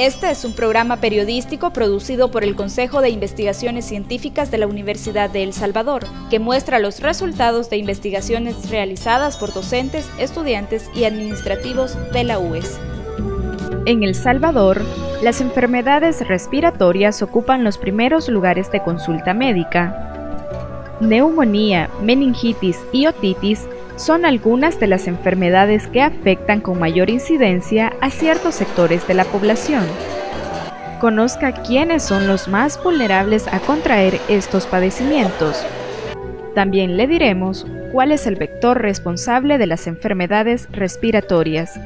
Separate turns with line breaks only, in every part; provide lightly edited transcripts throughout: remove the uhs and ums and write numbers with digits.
Este es un programa periodístico producido por el Consejo de Investigaciones Científicas de la Universidad de El Salvador, que muestra los resultados de investigaciones realizadas por docentes, estudiantes y administrativos de la UES. En El Salvador, las enfermedades respiratorias ocupan los primeros lugares de consulta médica. Neumonía, meningitis y otitis son algunas de las enfermedades que afectan con mayor incidencia a ciertos sectores de la población. Conozca quiénes son los más vulnerables a contraer estos padecimientos. También le diremos cuál es el vector responsable de las enfermedades respiratorias.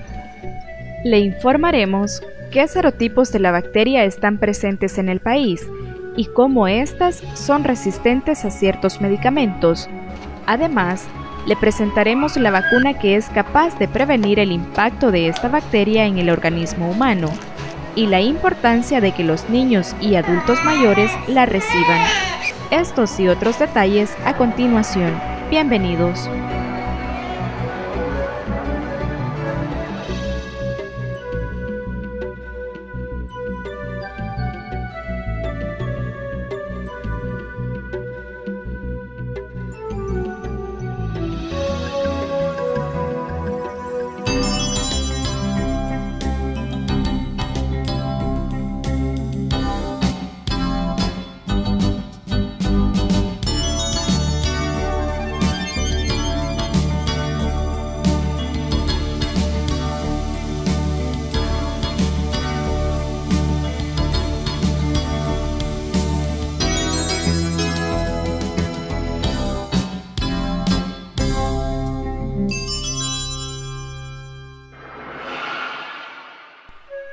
Le informaremos qué serotipos de la bacteria están presentes en el país y cómo éstas son resistentes a ciertos medicamentos. Además, le presentaremos la vacuna que es capaz de prevenir el impacto de esta bacteria en el organismo humano y la importancia de que los niños y adultos mayores la reciban. Estos y otros detalles a continuación. Bienvenidos.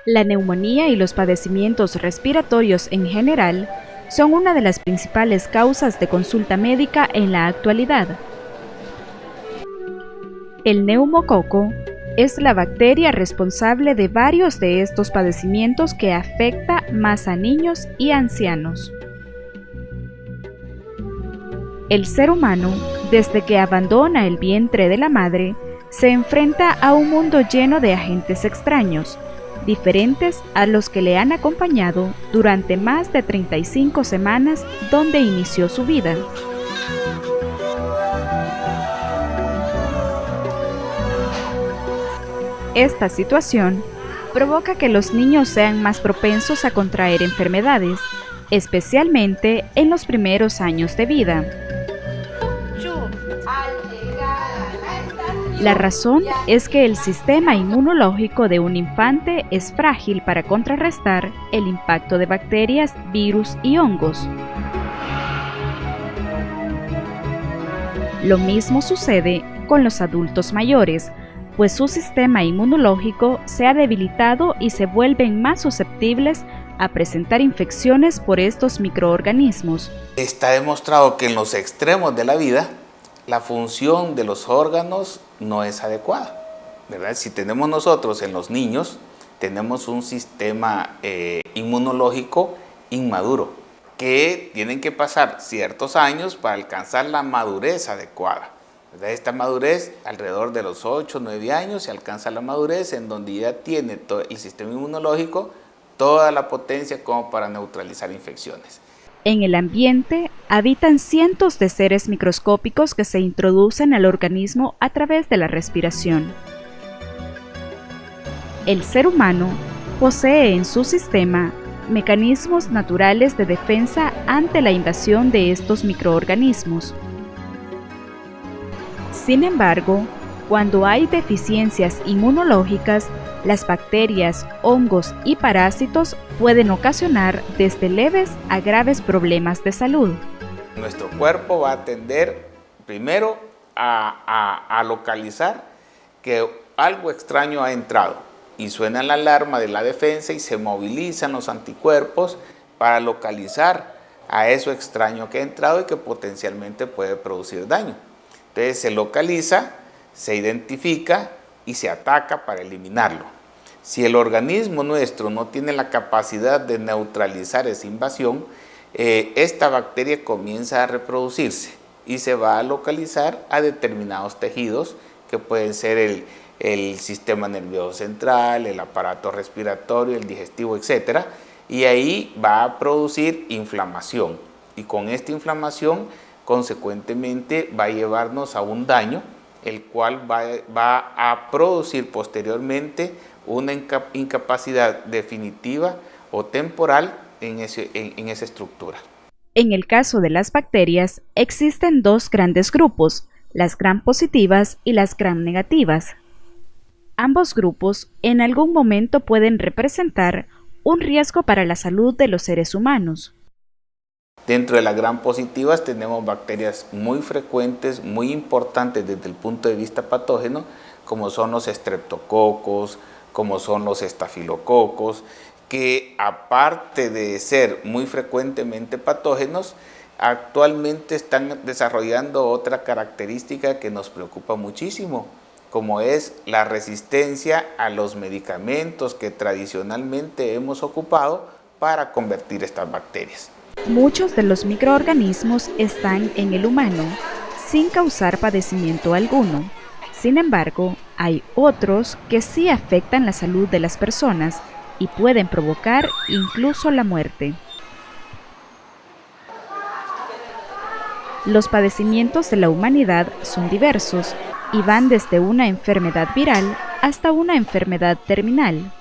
La neumonía y los padecimientos respiratorios en general son una de las principales causas de consulta médica en la actualidad. El neumococo es la bacteria responsable de varios de estos padecimientos que afecta más a niños y ancianos. El ser humano, desde que abandona el vientre de la madre, se enfrenta a un mundo lleno de agentes extraños, diferentes a los que le han acompañado durante más de 35 semanas donde inició su vida. Esta situación provoca que los niños sean más propensos a contraer enfermedades, especialmente en los primeros años de vida. La razón es que el sistema inmunológico de un infante es frágil para contrarrestar el impacto de bacterias, virus y hongos. Lo mismo sucede con los adultos mayores, pues su sistema inmunológico se ha debilitado y se vuelven más susceptibles a presentar infecciones por estos microorganismos.
Está demostrado que en los extremos de la vida, la función de los órganos no es adecuada, ¿verdad? Si tenemos nosotros en los niños, tenemos un sistema inmunológico inmaduro, que tienen que pasar ciertos años para alcanzar la madurez adecuada, ¿verdad? Esta madurez, alrededor de los 8 o 9 años, se alcanza la madurez en donde ya tiene todo el sistema inmunológico toda la potencia como para neutralizar infecciones.
En el ambiente habitan cientos de seres microscópicos que se introducen al organismo a través de la respiración. El ser humano posee en su sistema mecanismos naturales de defensa ante la invasión de estos microorganismos. Sin embargo, cuando hay deficiencias inmunológicas, las bacterias, hongos y parásitos pueden ocasionar desde leves a graves problemas de salud.
Nuestro cuerpo va a tender primero a localizar que algo extraño ha entrado y suena la alarma de la defensa y se movilizan los anticuerpos para localizar a eso extraño que ha entrado y que potencialmente puede producir daño. Entonces se localiza, se identifica y se ataca para eliminarlo. Si el organismo nuestro no tiene la capacidad de neutralizar esa invasión, esta bacteria comienza a reproducirse y se va a localizar a determinados tejidos que pueden ser el sistema nervioso central, el aparato respiratorio, el digestivo, etc. Y ahí va a producir inflamación. Y con esta inflamación, consecuentemente, va a llevarnos a un daño, el cual va a producir posteriormente una incapacidad definitiva o temporal en esa estructura.
En el caso de las bacterias, existen dos grandes grupos, las gram positivas y las gram negativas. Ambos grupos en algún momento pueden representar un riesgo para la salud de los seres humanos.
Dentro de las gram positivas tenemos bacterias muy frecuentes, muy importantes desde el punto de vista patógeno, como son los estreptococos, como son los estafilococos, que aparte de ser muy frecuentemente patógenos, actualmente están desarrollando otra característica que nos preocupa muchísimo, como es la resistencia a los medicamentos que tradicionalmente hemos ocupado para convertir estas bacterias.
Muchos de los microorganismos están en el humano, sin causar padecimiento alguno. Sin embargo, hay otros que sí afectan la salud de las personas y pueden provocar incluso la muerte. Los padecimientos de la humanidad son diversos y van desde una enfermedad viral hasta una enfermedad terminal.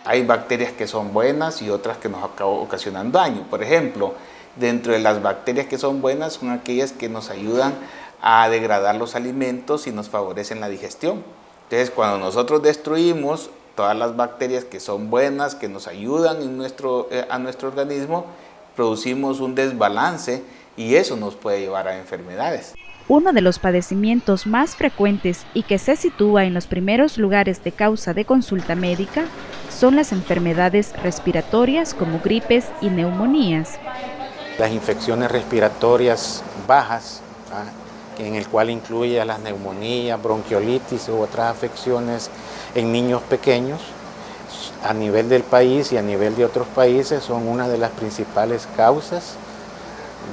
Hay bacterias que son buenas y otras que nos ocasionan daño. Por ejemplo, dentro de las bacterias que son buenas son aquellas que nos ayudan a degradar los alimentos y nos favorecen la digestión. Entonces, cuando nosotros destruimos todas las bacterias que son buenas, que nos ayudan a nuestro organismo, producimos un desbalance y eso nos puede llevar a enfermedades.
Uno de los padecimientos más frecuentes y que se sitúa en los primeros lugares de causa de consulta médica son las enfermedades respiratorias como gripes y neumonías.
Las infecciones respiratorias bajas, en el cual incluye a las neumonías, bronquiolitis u otras afecciones en niños pequeños, a nivel del país y a nivel de otros países, son una de las principales causas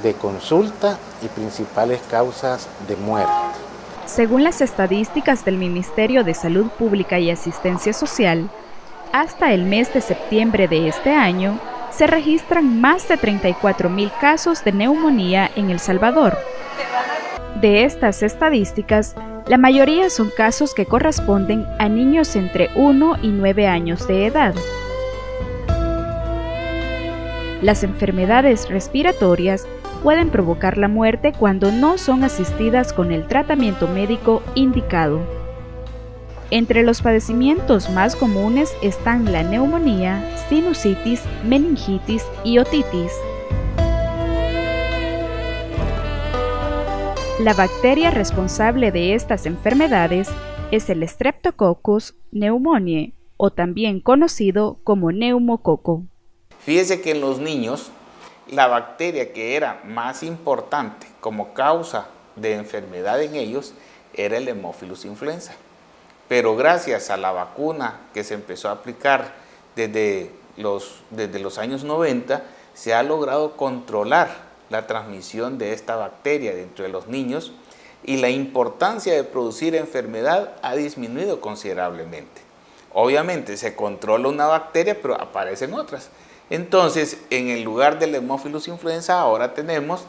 de consulta y principales causas de muerte.
Según las estadísticas del Ministerio de Salud Pública y Asistencia Social, hasta el mes de septiembre de este año, se registran más de 34,000 casos de neumonía en El Salvador. De estas estadísticas, la mayoría son casos que corresponden a niños entre 1 y 9 años de edad. Las enfermedades respiratorias pueden provocar la muerte cuando no son asistidas con el tratamiento médico indicado. Entre los padecimientos más comunes están la neumonía, sinusitis, meningitis y otitis. La bacteria responsable de estas enfermedades es el Streptococcus pneumoniae, o también conocido como neumococo.
Fíjese que en los niños, la bacteria que era más importante como causa de enfermedad en ellos era el Haemophilus influenza. Pero gracias a la vacuna que se empezó a aplicar desde los años 90, se ha logrado controlar la transmisión de esta bacteria dentro de los niños y la importancia de producir enfermedad ha disminuido considerablemente. Obviamente se controla una bacteria, pero aparecen otras. Entonces, en el lugar del Haemophilus influenza, ahora tenemos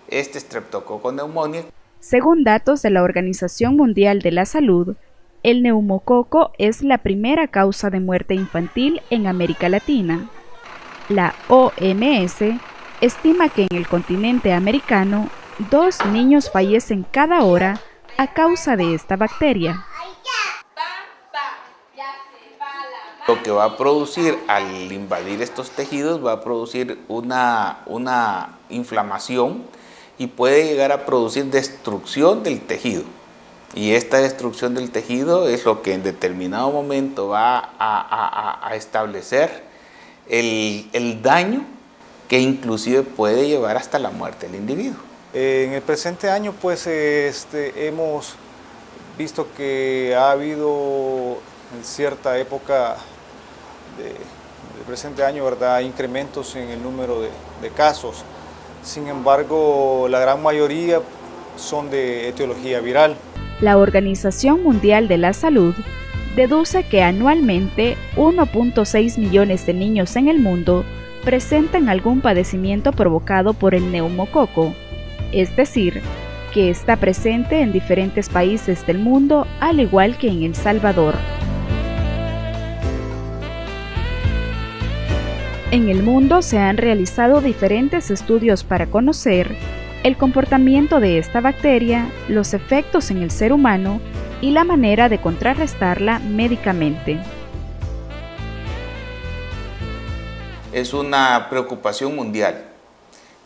este Streptococcus pneumoniae.
Según datos de la Organización Mundial de la Salud, el neumococo es la primera causa de muerte infantil en América Latina. La OMS estima que en el continente americano, 2 niños fallecen cada hora a causa de esta bacteria.
Lo que va a producir al invadir estos tejidos va a producir una inflamación y puede llegar a producir destrucción del tejido. Y esta destrucción del tejido es lo que en determinado momento va a establecer el daño que inclusive puede llevar hasta la muerte del individuo.
En el presente año pues hemos visto que ha habido en cierta época del presente año, ¿verdad?, incrementos en el número de casos. Sin embargo, la gran mayoría son de etiología viral.
La Organización Mundial de la Salud deduce que anualmente 1.6 millones de niños en el mundo presentan algún padecimiento provocado por el neumococo, es decir, que está presente en diferentes países del mundo, al igual que en El Salvador. En el mundo se han realizado diferentes estudios para conocer el comportamiento de esta bacteria, los efectos en el ser humano y la manera de contrarrestarla médicamente.
Es una preocupación mundial.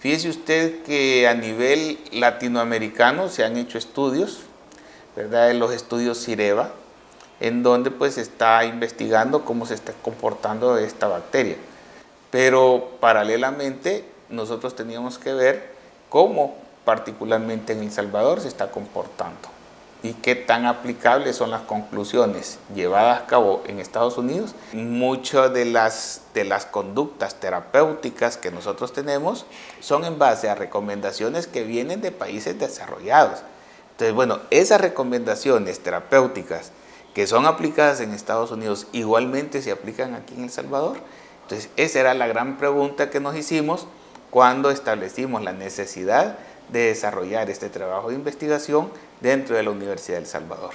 Fíjese usted que a nivel latinoamericano se han hecho estudios, ¿verdad? Los estudios CIREVA, en donde pues se está investigando cómo se está comportando esta bacteria. Pero paralelamente nosotros teníamos que ver cómo particularmente en El Salvador se está comportando y qué tan aplicables son las conclusiones llevadas a cabo en Estados Unidos. Muchas de las conductas terapéuticas que nosotros tenemos son en base a recomendaciones que vienen de países desarrollados. Entonces, bueno, esas recomendaciones terapéuticas que son aplicadas en Estados Unidos igualmente se aplican aquí en El Salvador. Entonces, esa era la gran pregunta que nos hicimos cuando establecimos la necesidad de desarrollar este trabajo de investigación dentro de la Universidad de El Salvador.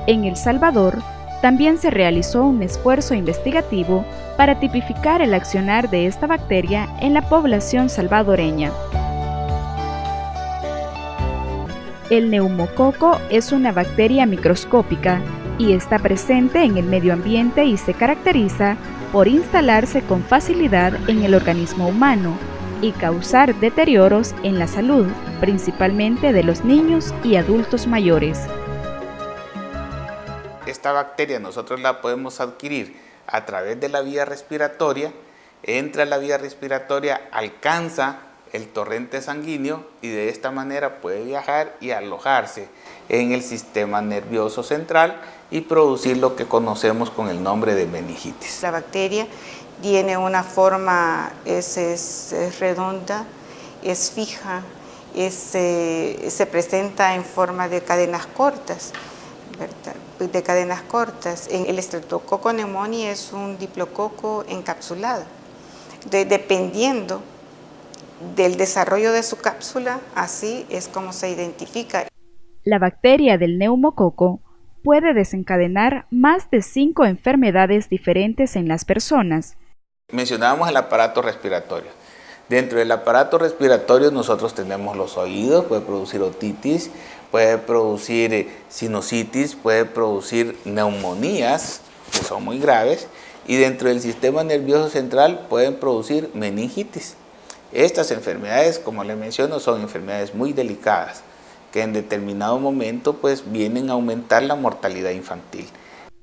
En El Salvador también se realizó un esfuerzo investigativo para tipificar el accionar de esta bacteria en la población salvadoreña. El neumococo es una bacteria microscópica y está presente en el medio ambiente y se caracteriza por instalarse con facilidad en el organismo humano y causar deterioros en la salud, principalmente de los niños y adultos mayores.
Esta bacteria nosotros la podemos adquirir a través de la vía respiratoria, entra a la vía respiratoria, alcanza el torrente sanguíneo y de esta manera puede viajar y alojarse en el sistema nervioso central y producir lo que conocemos con el nombre de meningitis.
La bacteria tiene una forma, es redonda, es fija, se presenta en forma de cadenas cortas, ¿verdad? De cadenas cortas. El Streptococcus pneumoniae es un diplococo encapsulado. Dependiendo del desarrollo de su cápsula, así es como se identifica.
La bacteria del neumococo puede desencadenar más de 5 enfermedades diferentes en las personas.
Mencionábamos el aparato respiratorio. Dentro del aparato respiratorio nosotros tenemos los oídos, puede producir otitis, puede producir sinusitis, puede producir neumonías, que son muy graves, y dentro del sistema nervioso central pueden producir meningitis. Estas enfermedades, como les menciono, son enfermedades muy delicadas, que en determinado momento pues vienen a aumentar la mortalidad infantil.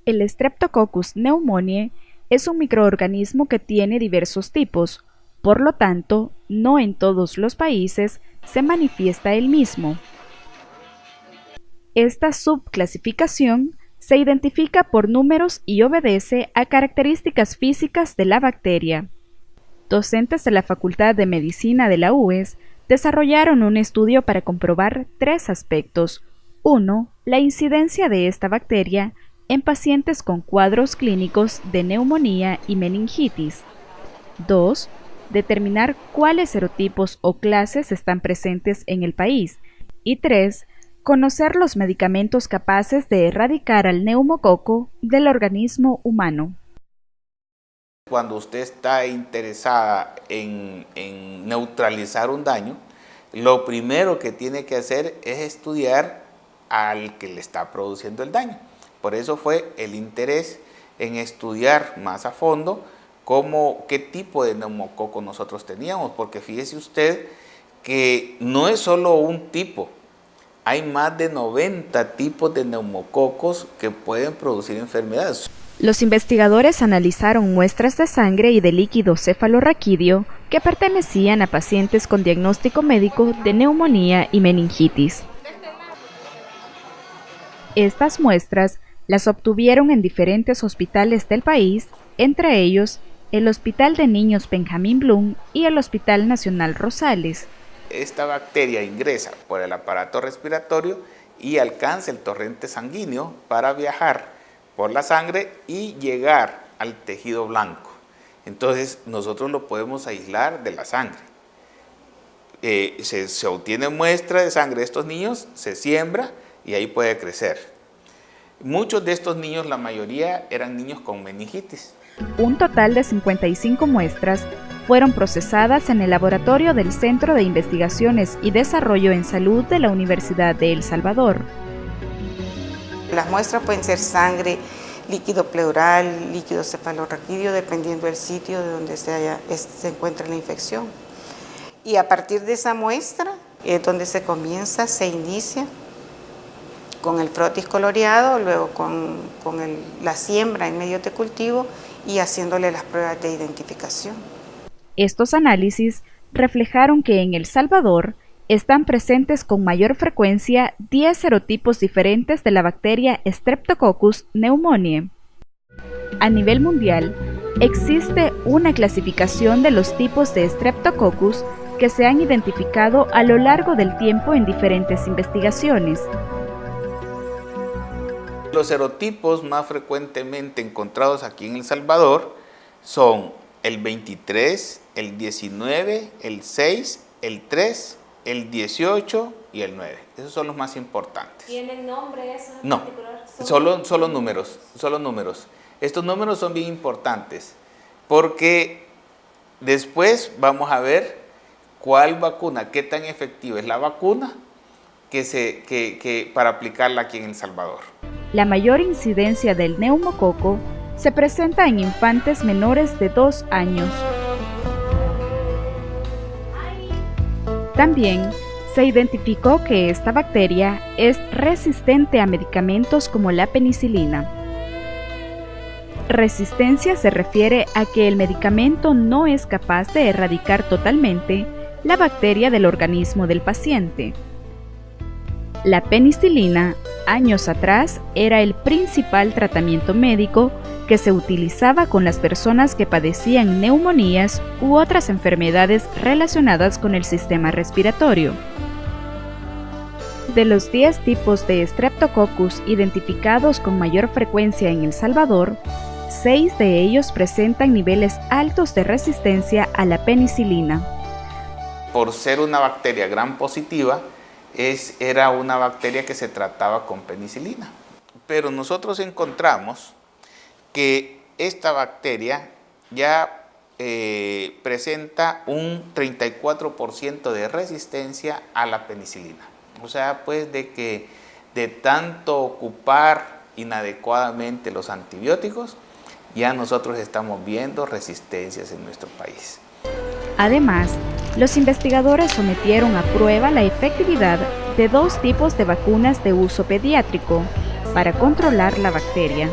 El Streptococcus pneumoniae es un microorganismo que tiene diversos tipos, por lo tanto, no en todos los países se manifiesta el mismo. Esta subclasificación se identifica por números y obedece a características físicas de la bacteria. Docentes de la Facultad de Medicina de la UES desarrollaron un estudio para comprobar 3 aspectos. 1. La incidencia de esta bacteria en pacientes con cuadros clínicos de neumonía y meningitis. 2. Determinar cuáles serotipos o clases están presentes en el país. Y 3. Conocer los medicamentos capaces de erradicar al neumococo del organismo humano.
Cuando usted está interesada en neutralizar un daño, lo primero que tiene que hacer es estudiar al que le está produciendo el daño. Por eso fue el interés en estudiar más a fondo qué tipo de neumococo nosotros teníamos, porque fíjese usted que no es solo un tipo, hay más de 90 tipos de neumococos que pueden producir enfermedades.
Los investigadores analizaron muestras de sangre y de líquido cefalorraquídeo que pertenecían a pacientes con diagnóstico médico de neumonía y meningitis. Estas muestras las obtuvieron en diferentes hospitales del país, entre ellos el Hospital de Niños Benjamín Blum y el Hospital Nacional Rosales.
Esta bacteria ingresa por el aparato respiratorio y alcance el torrente sanguíneo para viajar por la sangre y llegar al tejido blanco. Entonces nosotros lo podemos aislar de la sangre. Se obtiene muestra de sangre de estos niños, se siembra y ahí puede crecer. Muchos de estos niños, la mayoría, eran niños con meningitis.
Un total de 55 muestras fueron procesadas en el laboratorio del Centro de Investigaciones y Desarrollo en Salud de la Universidad de El Salvador.
Las muestras pueden ser sangre, líquido pleural, líquido cefalorraquídeo, dependiendo del sitio de donde se encuentra la infección. Y a partir de esa muestra es donde se inicia con el frotis coloreado, luego con la siembra en medios de cultivo y haciéndole las pruebas de identificación.
Estos análisis reflejaron que en El Salvador están presentes con mayor frecuencia 10 serotipos diferentes de la bacteria Streptococcus pneumoniae. A nivel mundial, existe una clasificación de los tipos de Streptococcus que se han identificado a lo largo del tiempo en diferentes investigaciones.
Los serotipos más frecuentemente encontrados aquí en El Salvador son el 23, el 19, el 6, el 3, el 18 y el 9. Esos son los más importantes.
¿Tienen nombre esos en
No,
particular?
solo números. Estos números son bien importantes porque después vamos a ver cuál vacuna, qué tan efectiva es la vacuna para aplicarla aquí en El Salvador.
La mayor incidencia del neumococo se presenta en infantes menores de 2 años. También se identificó que esta bacteria es resistente a medicamentos como la penicilina. Resistencia se refiere a que el medicamento no es capaz de erradicar totalmente la bacteria del organismo del paciente. La penicilina, años atrás, era el principal tratamiento médico que se utilizaba con las personas que padecían neumonías u otras enfermedades relacionadas con el sistema respiratorio. De los 10 tipos de Streptococcus identificados con mayor frecuencia en El Salvador, 6 de ellos presentan niveles altos de resistencia a la penicilina.
Por ser una bacteria gram positiva, era una bacteria que se trataba con penicilina. Pero nosotros encontramos que esta bacteria ya presenta un 34% de resistencia a la penicilina. O sea, pues de tanto ocupar inadecuadamente los antibióticos, ya nosotros estamos viendo resistencias en nuestro país.
Además, los investigadores sometieron a prueba la efectividad de 2 tipos de vacunas de uso pediátrico para controlar la bacteria.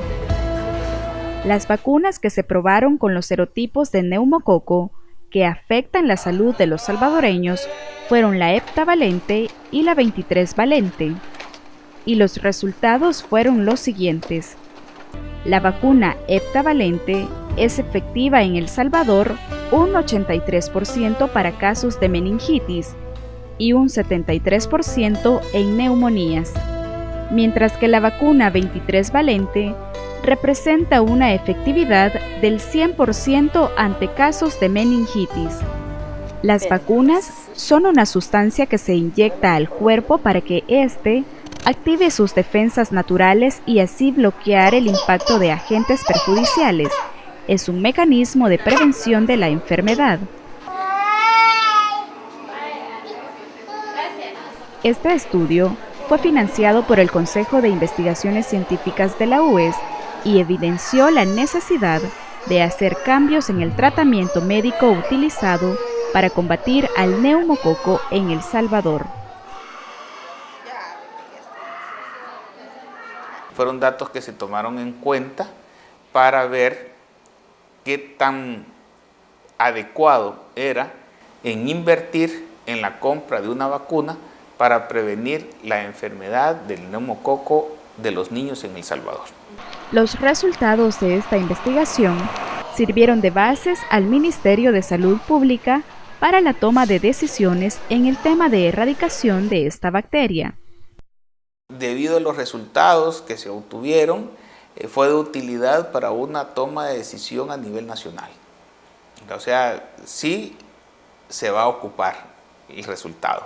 Las vacunas que se probaron con los serotipos de neumococo que afectan la salud de los salvadoreños fueron la heptavalente y la 23-valente, y los resultados fueron los siguientes. La vacuna heptavalente es efectiva en El Salvador un 83% para casos de meningitis y un 73% en neumonías, mientras que la vacuna 23-valente representa una efectividad del 100% ante casos de meningitis. Las vacunas son una sustancia que se inyecta al cuerpo para que éste active sus defensas naturales y así bloquear el impacto de agentes perjudiciales. Es un mecanismo de prevención de la enfermedad. Este estudio fue financiado por el Consejo de Investigaciones Científicas de la UES y evidenció la necesidad de hacer cambios en el tratamiento médico utilizado para combatir al neumococo en El Salvador.
Fueron datos que se tomaron en cuenta para ver qué tan adecuado era en invertir en la compra de una vacuna para prevenir la enfermedad del neumococo de los niños en El Salvador.
Los resultados de esta investigación sirvieron de bases al Ministerio de Salud Pública para la toma de decisiones en el tema de erradicación de esta bacteria.
debido a los resultados que se obtuvieron, fue de utilidad para una toma de decisión a nivel nacional. O sea, sí se va a ocupar el resultado.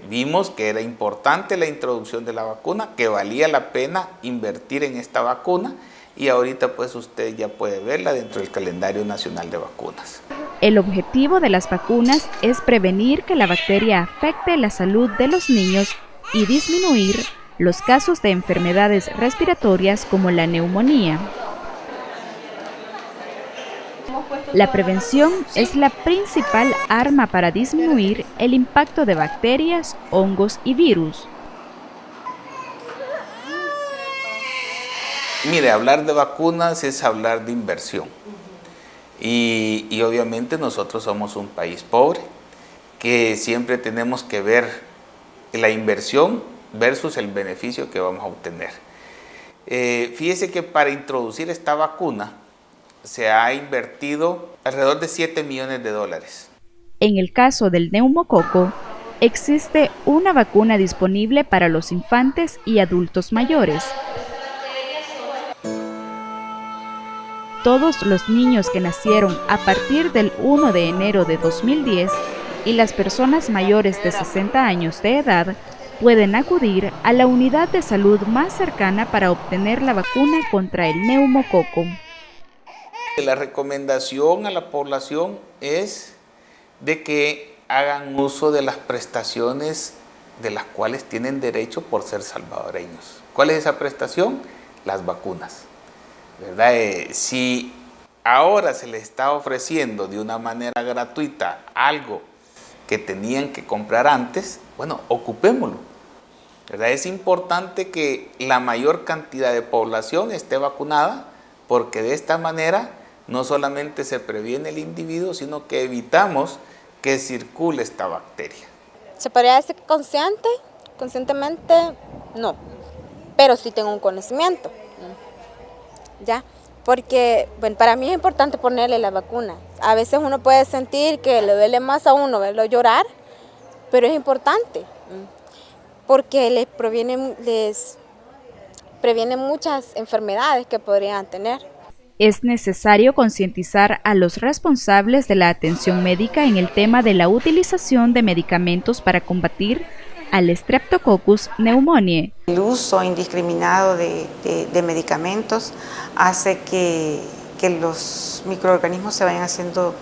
Vimos que era importante la introducción de la vacuna, que valía la pena invertir en esta vacuna, y ahorita pues usted ya puede verla dentro del calendario nacional de vacunas.
El objetivo de las vacunas es prevenir que la bacteria afecte la salud de los niños y disminuir los casos de enfermedades respiratorias como la neumonía. La prevención es la principal arma para disminuir el impacto de bacterias, hongos y virus.
Mire, hablar de vacunas es hablar de inversión. Y obviamente nosotros somos un país pobre, que siempre tenemos que ver la inversión versus el beneficio que vamos a obtener. Fíjese que para introducir esta vacuna se ha invertido alrededor de $7 millones.
En el caso del neumococo, existe una vacuna disponible para los infantes y adultos mayores. Todos los niños que nacieron a partir del 1 de enero de 2010 y las personas mayores de 60 años de edad pueden acudir a la unidad de salud más cercana para obtener la vacuna contra el neumococo.
La recomendación a la población es de que hagan uso de las prestaciones de las cuales tienen derecho por ser salvadoreños. ¿Cuál es esa prestación? Las vacunas, ¿verdad? Si ahora se les está ofreciendo de una manera gratuita algo que tenían que comprar antes, bueno, ocupémoslo, ¿verdad? Es importante que la mayor cantidad de población esté vacunada, porque de esta manera no solamente se previene el individuo, sino que evitamos que circule esta bacteria.
¿Se podría decir consciente? Conscientemente no, pero sí tengo un conocimiento, ¿ya? Porque bueno, para mí es importante ponerle la vacuna. A veces uno puede sentir que le duele más a uno verlo llorar, pero es importante porque les previene muchas enfermedades que podrían tener.
Es necesario concientizar a los responsables de la atención médica en el tema de la utilización de medicamentos para combatir al Streptococcus pneumoniae.
El uso indiscriminado de medicamentos hace que los microorganismos se vayan haciendo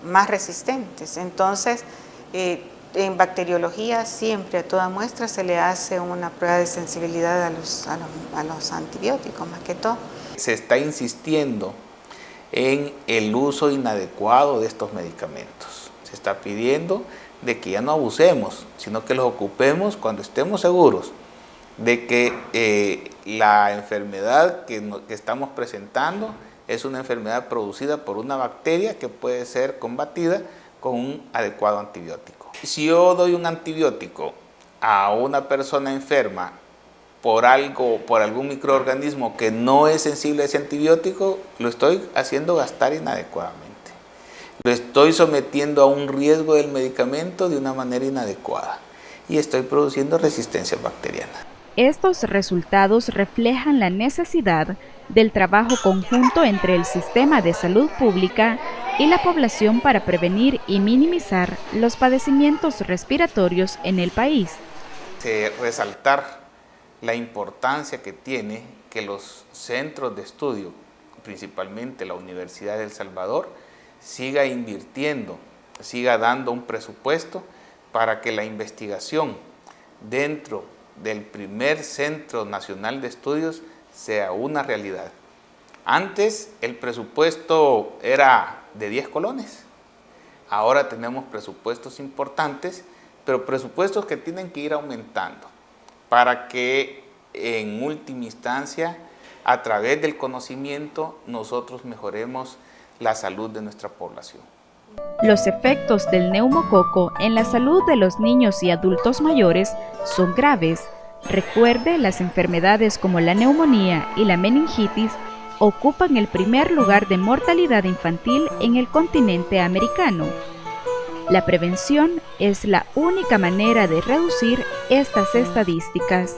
más resistentes. Entonces, en bacteriología siempre a toda muestra se le hace una prueba de sensibilidad a los antibióticos, más que todo.
Se está insistiendo en el uso inadecuado de estos medicamentos. Se está pidiendo de que ya no abusemos, sino que los ocupemos cuando estemos seguros de que la enfermedad que estamos presentando es una enfermedad producida por una bacteria que puede ser combatida con un adecuado antibiótico. Si yo doy un antibiótico a una persona enferma por algún microorganismo que no es sensible a ese antibiótico, lo estoy haciendo gastar inadecuadamente. Lo estoy sometiendo a un riesgo del medicamento de una manera inadecuada y estoy produciendo resistencia bacteriana.
Estos resultados reflejan la necesidad del trabajo conjunto entre el sistema de salud pública y la población para prevenir y minimizar los padecimientos respiratorios en el país.
Resaltar la importancia que tiene que los centros de estudio, principalmente la Universidad de El Salvador, siga invirtiendo, siga dando un presupuesto para que la investigación dentro del primer Centro Nacional de Estudios sea una realidad. Antes el presupuesto era de 10 colones, ahora tenemos presupuestos importantes, pero presupuestos que tienen que ir aumentando para que en última instancia, a través del conocimiento, nosotros mejoremos la salud de nuestra población.
Los efectos del neumococo en la salud de los niños y adultos mayores son graves. Recuerde, las enfermedades como la neumonía y la meningitis ocupan el primer lugar de mortalidad infantil en el continente americano. La prevención es la única manera de reducir estas estadísticas.